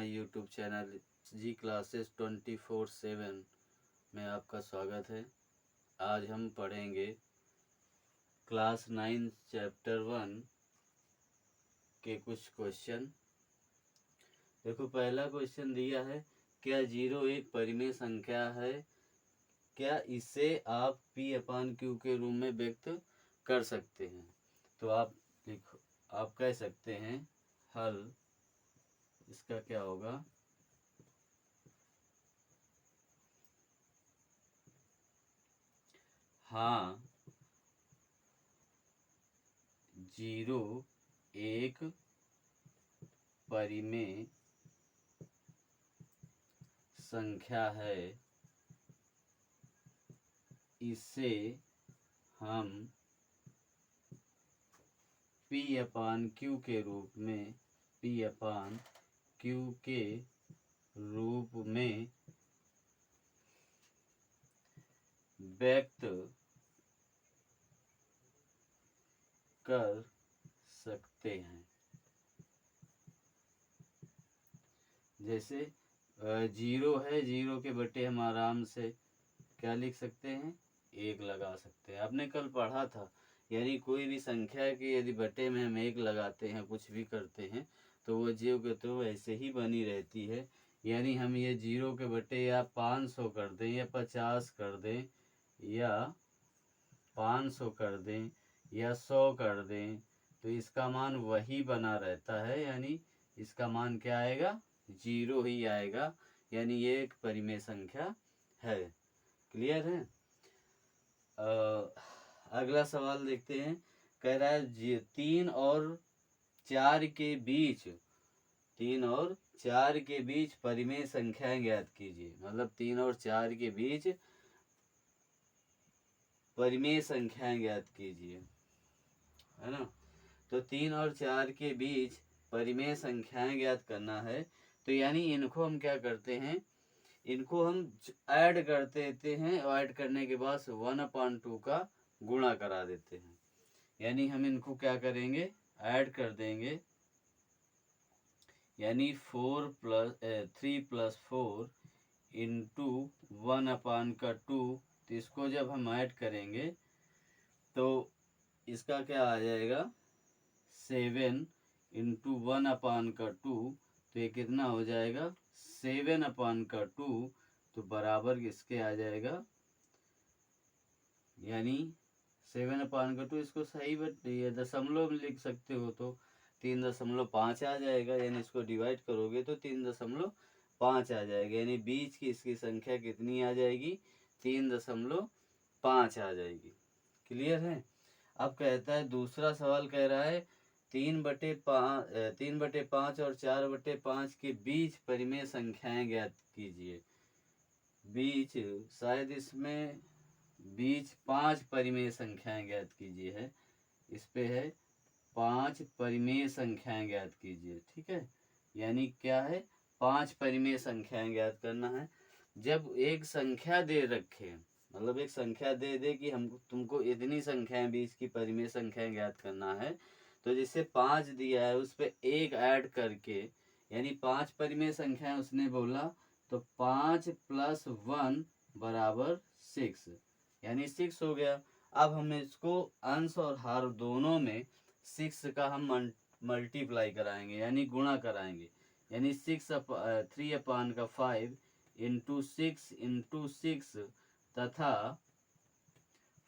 My YouTube channel G classes 24/7 में आपका स्वागत है। आज हम पढ़ेंगे क्लास 9 चैप्टर 1 के कुछ क्वेश्चन। देखो, पहला क्वेश्चन दिया है, क्या 0 एक परिमेय संख्या है? क्या इसे आप P/Q के रूप में व्यक्त कर सकते हैं? तो आप लिखो, आप कह सकते हैं हल इसका क्या होगा। हाँ, 0 एक परिमेय संख्या है। इसे हम P/Q के रूप में व्यक्त कर सकते हैं। जैसे 0 है, 0 के बटे हम आराम से क्या लिख सकते हैं, 1 लगा सकते हैं। आपने कल पढ़ा था, यानी कोई भी संख्या के यदि बटे में हम 1 लगाते हैं, कुछ भी करते हैं, तो वो जीव के तो ऐसे ही बनी रहती है। यानी हम ये 0 के बटे या 500 कर दें या 50 कर दें या 500 कर दें या 100 कर दें, तो इसका मान वही बना रहता है। यानी इसका मान क्या आएगा, 0 ही आएगा। यानी ये एक परिमेय संख्या है। क्लियर है? अगला सवाल देखते हैं। कह रहा है 3 और 4 के बीच 3 और 4 के बीच परिमेय संख्याएं ज्ञात कीजिए। मतलब 3 और 4 के बीच परिमेय संख्याएं ज्ञात कीजिए, है ना। तो 3 और 4 के बीच परिमेय संख्याएं ज्ञात करना है। तो यानी इनको हम क्या करते हैं, इनको हम ऐड कर देते हैं और ऐड करने के बाद 1/2 का गुणा करा देते हैं। यानी हम इनको क्या करेंगे, ऐड कर देंगे। यानी 3 + 4 इंटू 1/2। तो इसको जब हम ऐड करेंगे तो इसका क्या आ जाएगा, 7 इंटू 1/2। तो ये कितना हो जाएगा, 7/2। तो बराबर किसके आ जाएगा, यानी 7/2। इसको सही दशमलव में लिख सकते हो तो 3.5 आ जाएगा। यानी इसको डिवाइड करोगे तो 3.5 आ जाएगा। यानी बीच की इसकी संख्या कितनी आ जाएगी, 3.5 आ जाएगी। क्लियर है? अब कहता है, दूसरा सवाल कह रहा है 3/5 और 4/5 के बीच परिमेय संख्याएं ज्ञात कीजिए। बीच, शायद इसमें बीच 5 परिमेय संख्याएं ज्ञात कीजिए है। इस पे है 5 परिमेय संख्याएं ज्ञात कीजिए। ठीक है, यानी क्या है, 5 परिमेय संख्याएं ज्ञात करना है। जब एक संख्या दे रखे, मतलब एक संख्या दे दे कि हम तुमको इतनी संख्याएं बीच की परिमेय संख्याएं ज्ञात करना है, तो जिससे 5 दिया है उस पे 1 ऐड करके, यानी 5 परिमेय संख्याएं उसने बोला, तो 5 + 1 = 6, यानी 6 हो गया। अब हम इसको अंश और हर दोनों में 6 का हम मल्टीप्लाई कराएंगे, यानी गुणा कराएंगे। यानी 3/5 इंटू 6 इंटू 6 तथा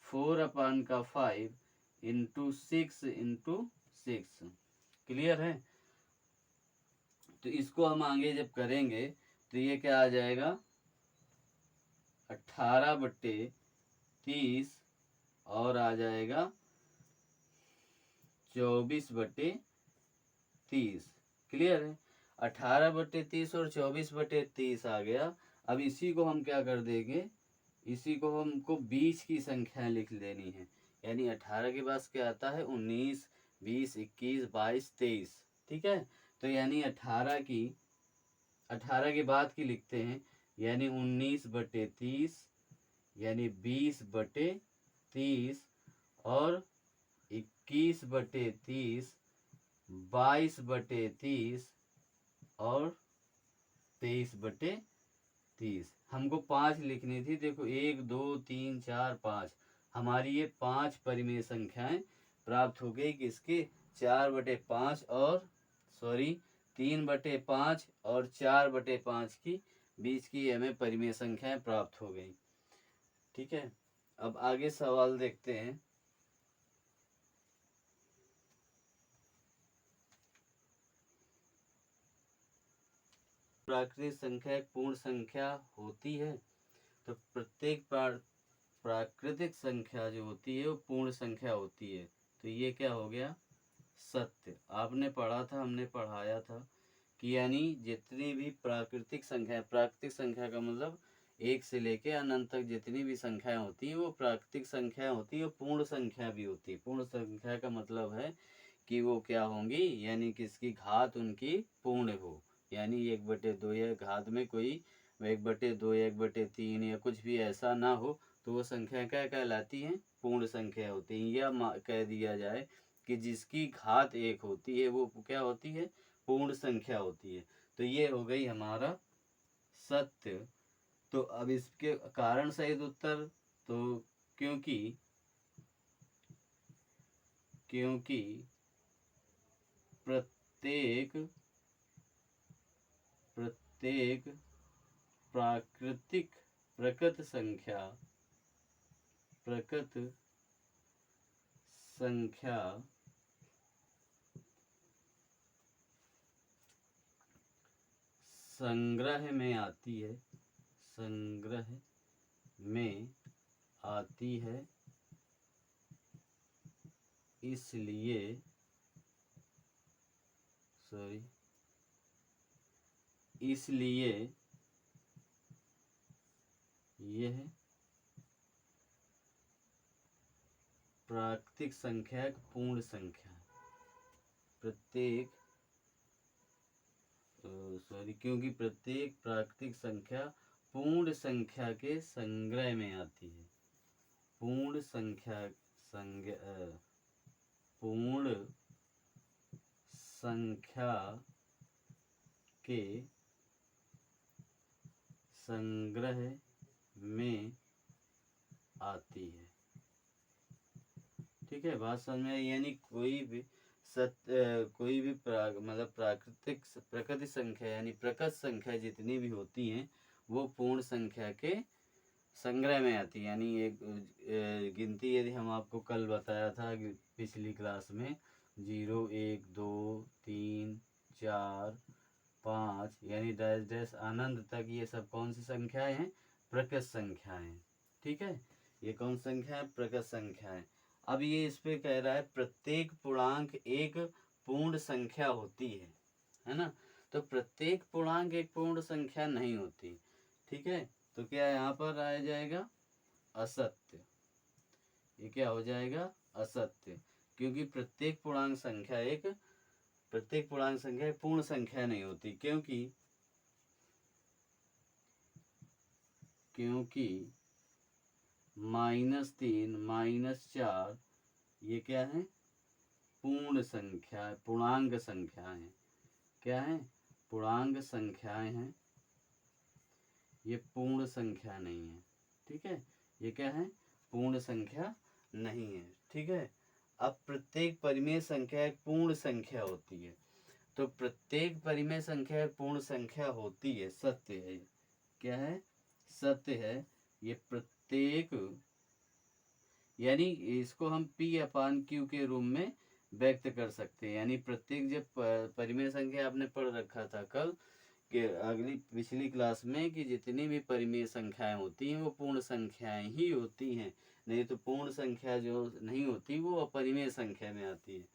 4/5 इंटू 6 इंटू 6। क्लियर है? तो इसको हम आगे जब करेंगे तो ये क्या आ जाएगा, 18/30 और आ जाएगा 24/30। क्लियर है? 18/30 और 24/30 आ गया। अब इसी को हम क्या कर देंगे, इसी को हमको बीच की संख्याएं लिख लेनी है। यानी 18 के पास क्या आता है, 19, 20, 21, 22, 23। ठीक है, तो यानी 18 के बाद की लिखते हैं। यानी 19/30, यानी 20/30 और 21/30, 22/30 और 23/30। हमको 5 लिखनी थी। देखो 1 2 3 4 5, हमारी ये 5 परिमेय संख्याएं प्राप्त हो गई। किसके? 4/5 और 3/5 और 4/5 की बीच की हमें परिमेय संख्याएं प्राप्त हो गई। ठीक है, अब आगे सवाल देखते हैं। प्राकृतिक संख्या एक पूर्ण संख्या होती है। तो प्रत्येक प्राकृतिक संख्या जो होती है वो पूर्ण संख्या होती है। तो ये क्या हो गया? सत्य। आपने पढ़ा था, हमने पढ़ाया था कि यानी जितनी भी प्राकृतिक संख्या का मतलब 1 से लेके अनंत तक जितनी भी संख्याएं होती हैं वो प्राकृतिक संख्या होती है। वो पूर्ण संख्या भी होती है। पूर्ण संख्या का मतलब है कि वो क्या होंगी, यानी किसकी घात उनकी पूर्ण हो। यानी 1/2 या घात में कोई 1/2 या 1/3 या कुछ भी ऐसा ना हो, तो वो संख्या क्या कहलाती है? पूर्ण संख्या होती है। या कह दिया जाए कि जिसकी घात 1 होती है वो क्या होती है? पूर्ण संख्या होती है। तो ये हो गई हमारा सत्य। तो अब इसके कारण सहित उत्तर, तो क्योंकि प्रत्येक प्रकृत संख्या संग्रह में आती है, इसलिए यह प्राकृतिक संख्या एक पूर्ण संख्या है। क्योंकि प्रत्येक प्राकृतिक संख्या पूर्ण संख्या के संग्रह में आती है। पूर्ण संख्या के संग्रह में आती है। ठीक है, बात समझ में आई? यानी कोई भी मतलब प्रकृति संख्या यानी प्रकट संख्या जितनी भी होती हैं वो पूर्ण संख्या के संग्रह में आती है। यानी एक गिनती यदि हम आपको कल बताया था कि पिछली क्लास में 0 1 2 3 4 5 यानी डैश डैश अनंत तक, ये सब कौन सी संख्याएं हैं? प्रकट संख्याएं। ठीक है, ये कौन संख्या है? प्रकट संख्याएं। अब ये इस पे कह रहा है प्रत्येक पूर्णांक एक पूर्ण संख्या होती है ना? तो प्रत्येक पूर्णांक एक पूर्ण संख्या नहीं होती। ठीक है, तो क्या यहाँ पर आ जाएगा? असत्य। ये क्या हो जाएगा? असत्य। क्योंकि प्रत्येक पूर्णांक संख्या एक पूर्ण संख्या नहीं होती। क्योंकि -3 -4 ये क्या है? पूर्णांक संख्याएं हैं। क्या है? पूर्णांक संख्याएं हैं। ये पूर्ण संख्या नहीं है। ठीक है, ये क्या है? पूर्ण संख्या नहीं है। ठीक है, अब प्रत्येक परिमेय संख्या एक पूर्ण संख्या होती है। तो प्रत्येक परिमेय संख्या एक पूर्ण संख्या होती है, सत्य है। क्या है? सत्य है। ये प्रत्येक, यानी इसको हम P/Q के रूप में व्यक्त कर सकते हैं। यानी प्रत्येक, जब परिमेय संख्या आपने पढ़ रखा था कल कि पिछली क्लास में, कि जितनी भी परिमेय संख्याएं होती हैं वो पूर्ण संख्याएं ही होती हैं। नहीं तो पूर्ण संख्या जो नहीं होती वो अपरिमेय संख्या में आती है।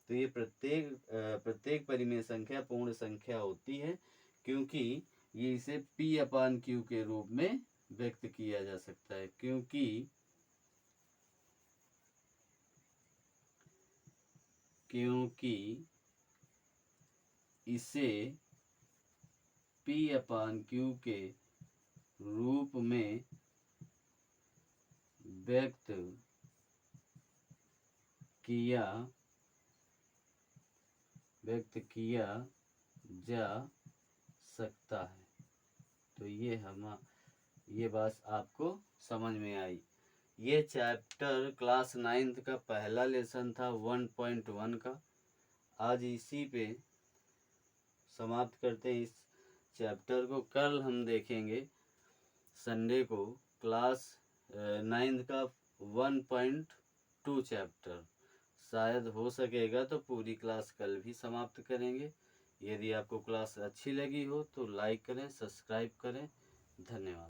तो ये प्रत्येक परिमेय संख्या पूर्ण संख्या होती है, क्योंकि ये इसे P/Q के रूप में व्यक्त किया जा सकता है। क्योंकि इसे P/Q के रूप में व्यक्त किया जा सकता है। तो ये बात आपको समझ में आई। ये चैप्टर क्लास 9th का पहला लेसन था 1.1 का। आज इसी पे समाप्त करते हैं इस चैप्टर को। कल हम देखेंगे संडे को क्लास 9th का 1.2 चैप्टर। शायद हो सकेगा तो पूरी क्लास कल भी समाप्त करेंगे। यदि आपको क्लास अच्छी लगी हो तो लाइक करें, सब्सक्राइब करें। धन्यवाद।